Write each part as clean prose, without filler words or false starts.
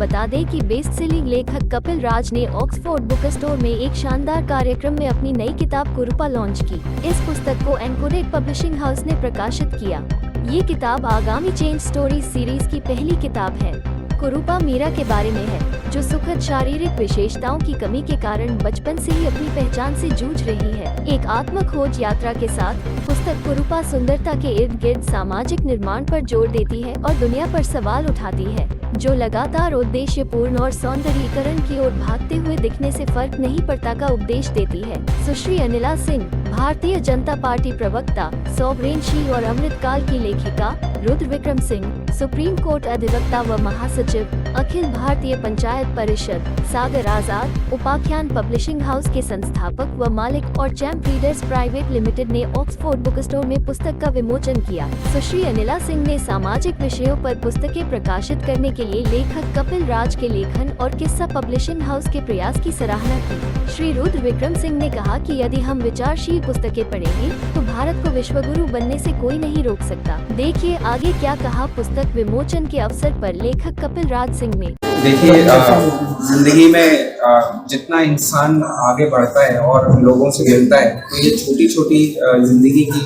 बता दें कि बेस्ट सेलिंग लेखक कपिल राज ने ऑक्सफोर्ड बुक स्टोर में एक शानदार कार्यक्रम में अपनी नई किताब कुरूपा लॉन्च की। इस पुस्तक को एनकोडेड पब्लिशिंग हाउस ने प्रकाशित किया। ये किताब आगामी चेंज स्टोरी सीरीज की पहली किताब है। कुरूपा मीरा के बारे में है, जो सुखद शारीरिक विशेषताओं की कमी के कारण बचपन से ही अपनी पहचान से जूझ रही है। एक आत्मखोज यात्रा के साथ पुस्तक कुरूपा सुंदरता के इर्द गिर्द सामाजिक निर्माण पर जोर देती है और दुनिया पर सवाल उठाती है, जो लगातार उद्देश्यपूर्ण और सौंदर्यीकरण की ओर भागते हुए दिखने से फर्क नहीं पड़ता का उपदेश देती है। सुश्री अनिला सिंह, भारतीय जनता पार्टी प्रवक्ता, सॉवरेन शी और अमृतकाल की लेखिका, रुद्र विक्रम सिंह, सुप्रीम कोर्ट अधिवक्ता व महासचिव, अखिल भारतीय पंचायत परिषद, सागर आजाद, उपाख्यान पब्लिशिंग हाउस के संस्थापक व मालिक और चैम्प रीडर्स प्राइवेट लिमिटेड ने ऑक्सफोर्ड बुक स्टोर में पुस्तक का विमोचन किया। सुश्री अनिला सिंह ने सामाजिक विषयों पर पुस्तकें प्रकाशित करने के लिए लेखक कपिल राज के लेखन और किस्सा पब्लिशिंग हाउस के प्रयास की सराहना की। श्री रुद्र विक्रम सिंह ने कहा कि यदि हम विचारशील पुस्तकें पढ़ेंगे तो भारत को विश्वगुरु बनने से कोई नहीं रोक सकता। देखिए आगे क्या कहा पुस्तक विमोचन के अवसर पर लेखक कपिल राज सिंह ने। देखिए, जिंदगी में जितना इंसान आगे बढ़ता है और लोगों से मिलता है, तो ये छोटी छोटी जिंदगी की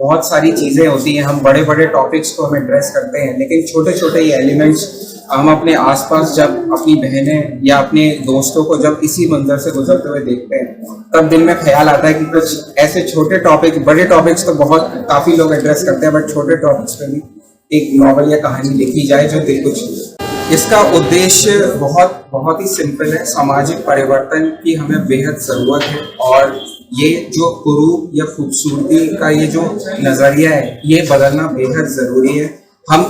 बहुत सारी चीजें होती हैं। हम बड़े बड़े टॉपिक्स को हम एड्रेस करते हैं, लेकिन छोटे छोटे ये एलिमेंट्स हम अपने आसपास जब अपनी बहनें या अपने दोस्तों को जब इसी मंजर से गुजरते हुए देखते हैं, तब दिल में ख्याल आता है कि कुछ ऐसे छोटे टॉपिक, बड़े टॉपिक्स तो बहुत काफी लोग एड्रेस करते हैं, बट छोटे टॉपिक्स पे भी एक नॉवल या कहानी लिखी जाए जो दिल को छूए। इसका उद्देश्य बहुत ही सिंपल है। सामाजिक परिवर्तन की हमें बेहद जरूरत है और ये जो कुरूप या खूबसूरती का ये जो नजरिया है, ये बदलना बेहद जरूरी है। हम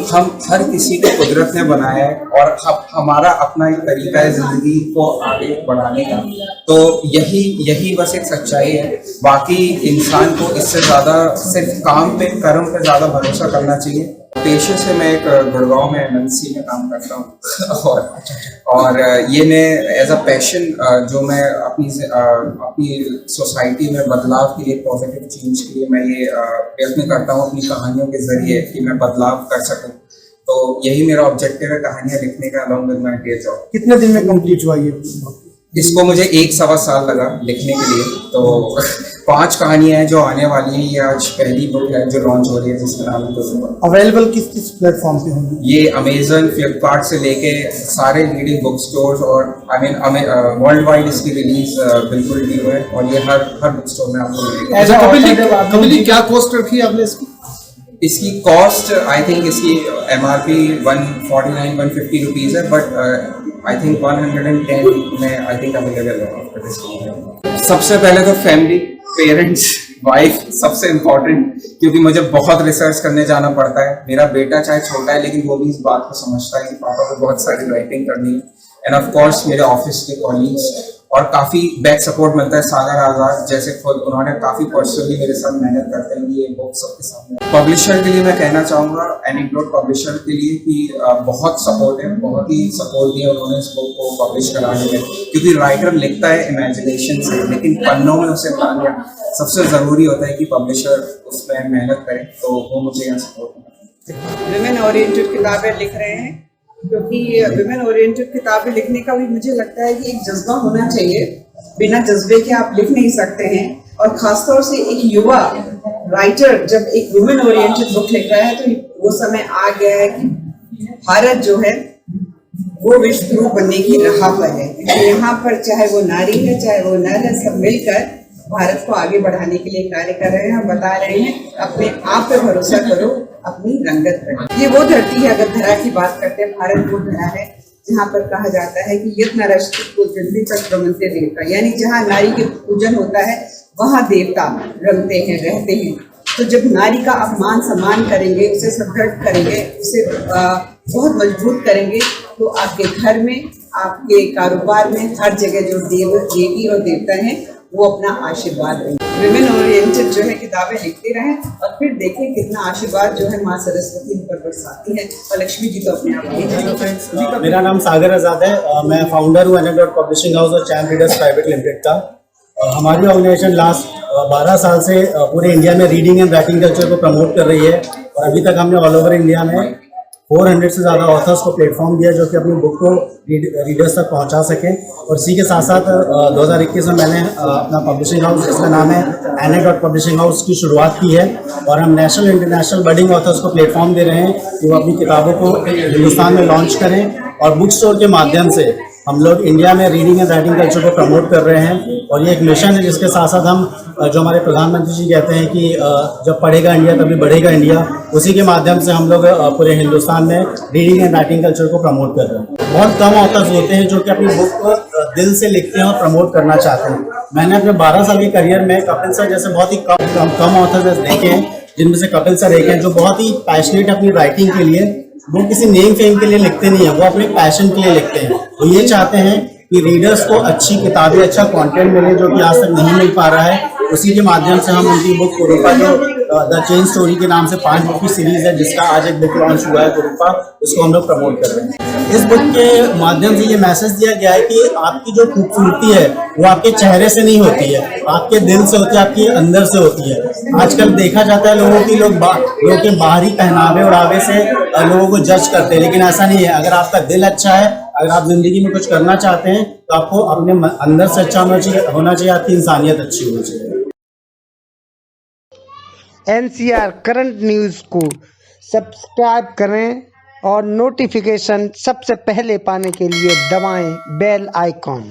हर किसी को कुदरत ने बनाया है और हमारा अपना एक तरीका है जिंदगी को आगे बढ़ाने का, तो यही बस एक सच्चाई है। बाकी इंसान को इससे ज्यादा सिर्फ काम पे, कर्म पे ज्यादा भरोसा करना चाहिए। पेशे से मैं एक गुड़गांव में एमएनसी में काम करता हूँ और ये मैं एज अ पैशन जो मैं अपनी सोसाइटी में बदलाव के लिए, पॉजिटिव चेंज के लिए मैं ये प्रयत्न करता हूँ अपनी कहानियों के जरिए कि मैं बदलाव कर सकूँ। तो यही मेरा ऑब्जेक्टिव है, कहानियाँ लिखने का along with my day job. कितने दिन में कंप्लीट हुआ ये? इसको मुझे 1-1.25 साल लगा लिखने के लिए। तो 5 कहानियां हैं जो आने वाली हैं। ये आज पहली बुक है जो लॉन्च हो रही है, जिसका नाम है। अवेलेबल किस प्लेटफॉर्म पे होंगी? ये अमेजन, फ्लिपकार्ट से लेके सारे लीडिंग बुक स्टोर्स और वर्ल्ड वाइड इसकी रिलीज बिल्कुल ड्यू है और ये हर बुक स्टोर में आपको मिलेगी। कपिल, क्या कॉस्ट रखी है आपने इसकी कॉस्ट आई थिंक इसकी MRP 149-150 रुपीज है, बट आई थिंक 110 में आई थिंक अवेलेबल है। सबसे पहले तो फैमिली, पेरेंट्स, वाइफ सबसे इम्पोर्टेंट, क्योंकि मुझे बहुत रिसर्च करने जाना पड़ता है। मेरा बेटा चाहे छोटा है लेकिन वो भी इस बात को समझता है कि पापा को बहुत सारी राइटिंग करनी है। एंड ऑफ कोर्स मेरे ऑफिस के कॉलीग्स, और काफी बैक सपोर्ट मिलता है। सागर आजाद जैसे खुद उन्होंने काफी पर्सनली मेरे साथ मेहनत करते हैं कि ये बुक सबके सामने। पब्लिशर के लिए मैं कहना चाहूंगा, एनीडोट पब्लिशर के लिए, कि बहुत सपोर्ट है, बहुत ही सपोर्ट दिया उन्होंने इस बुक को पब्लिश कराने में। क्योंकि राइटर लिखता है इमेजिनेशन से, लेकिन पन्नों में उसे लाना सबसे जरूरी होता है कि पब्लिशर उसमें मेहनत करे। तो वो मुझे यहाँ सपोर्ट करता है। विमेन ओरिएंटेड किताबें लिख रहे हैं, क्योंकि विमेन ओरिएंटेड किताबें लिखने का भी मुझे लगता है कि एक जज्बा होना चाहिए। बिना जज्बे के आप लिख नहीं सकते हैं। और खासतौर से एक युवा राइटर जब एक वुमेन ओरिएंटेड बुक लिख रहा है, तो वो समय आ गया है कि भारत जो है वो विश्व गुरु बनने की राह पर है। तो यहाँ पर चाहे वो नारी है, चाहे वो नर है, सब मिलकर भारत को आगे बढ़ाने के लिए कार्य कर रहे हैं। हम बता रहे हैं अपने आप पे भरोसा करो, अपनी रंगत पर। ये वो धरती है, अगर धरा की बात करते हैं, भारत वो धरा है जहाँ पर कहा जाता है कि यत् नरस्ति पूजन्ते तत् रमन्ते देवता, यानी जहाँ नारी के पूजन होता है वहाँ देवता रमते हैं, रहते हैं। तो जब नारी का अपमान सम्मान करेंगे, उसे सुदृढ़ करेंगे, उसे बहुत मजबूत करेंगे, तो आपके घर में, आपके कारोबार में, हर जगह जो देवी और देवता हैं वो अपना आशीर्वाद देंगे। विमेन ओरिएंटेड जो है किताबें लिखते रहें और फिर देखें कितना आशीर्वाद जो है माँ सरस्वती इन पर बरसाती है। और लक्ष्मी जी तो अपने आप। मेरा नाम सागर आजाद है। मैं फाउंडर हूँ एनेडोट पब्लिशिंग हाउस और चैम्प रीडर्स प्राइवेट लिमिटेड का। हमारी ऑर्गेनाइजेशन लास्ट 12 साल से पूरे इंडिया में रीडिंग एंड राइटिंग कल्चर को प्रमोट कर रही है और अभी तक हमने ऑल ओवर इंडिया में 400 से ज़्यादा ऑथर्स को प्लेटफॉर्म दिया जो कि अपनी बुक को रीडर्स तक पहुंचा सकें। और इसी के साथ साथ 2021 में मैंने अपना पब्लिशिंग हाउस जिसका नाम है एनेडॉट पब्लिशिंग हाउस की शुरुआत की है और हम नेशनल इंटरनेशनल बडिंग ऑथर्स को प्लेटफॉर्म दे रहे हैं कि वो अपनी किताबों को हिंदुस्तान में लॉन्च करें। और बुक स्टोर के माध्यम से हम लोग इंडिया में रीडिंग एंड राइटिंग कल्चर को प्रमोट कर रहे हैं और ये एक मिशन है जिसके साथ साथ हम जो हमारे प्रधानमंत्री जी कहते हैं कि जब पढ़ेगा इंडिया तभी बढ़ेगा इंडिया, उसी के माध्यम से हम लोग पूरे हिंदुस्तान में रीडिंग एंड राइटिंग कल्चर को प्रमोट कर रहे हैं। बहुत कम ऑथर्स होते हैं जो कि अपनी बुक को दिल से लिखते हैं और प्रमोट करना चाहते हैं। मैंने अपने 12 साल के करियर में कपिल सर जैसे बहुत ही कम ऑथर्स देखे हैं, जिनमें से कपिल सर एक हैं जो बहुत ही पैशनेट अपनी राइटिंग के लिए, वो किसी नेम फेम के लिए लिखते नहीं है, वो अपने पैशन के लिए लिखते हैं। वो ये चाहते हैं कि रीडर्स को अच्छी किताबें, अच्छा कंटेंट मिले जो कि आज तक नहीं मिल पा रहा है। उसी के माध्यम से हम उनकी बुक कुरूपा जो द चेन स्टोरी के नाम से 5 बुक की सीरीज है जिसका आज एक बुक लॉन्च हुआ है कुरूपा, उसको हम लोग प्रमोट कर रहे हैं। इस बुक के माध्यम से ये मैसेज दिया गया है कि आपकी जो खूबसूरती है वो आपके चेहरे से नहीं होती है, आपके दिल से होती है, आपके अंदर से होती है। आजकल देखा जाता है लोगों के बाहरी पहनावे और आवे से लोगों को जज करते हैं, लेकिन ऐसा नहीं है। अगर आपका दिल अच्छा है, अगर आप जिंदगी में कुछ करना चाहते हैं तो आपको अपने अंदर से अच्छा होना चाहिए, आपकी इंसानियत अच्छी होनी चाहिए। NCR करंट न्यूज़ को सब्सक्राइब करें और नोटिफिकेशन सबसे पहले पाने के लिए दबाएं बेल आइकॉन।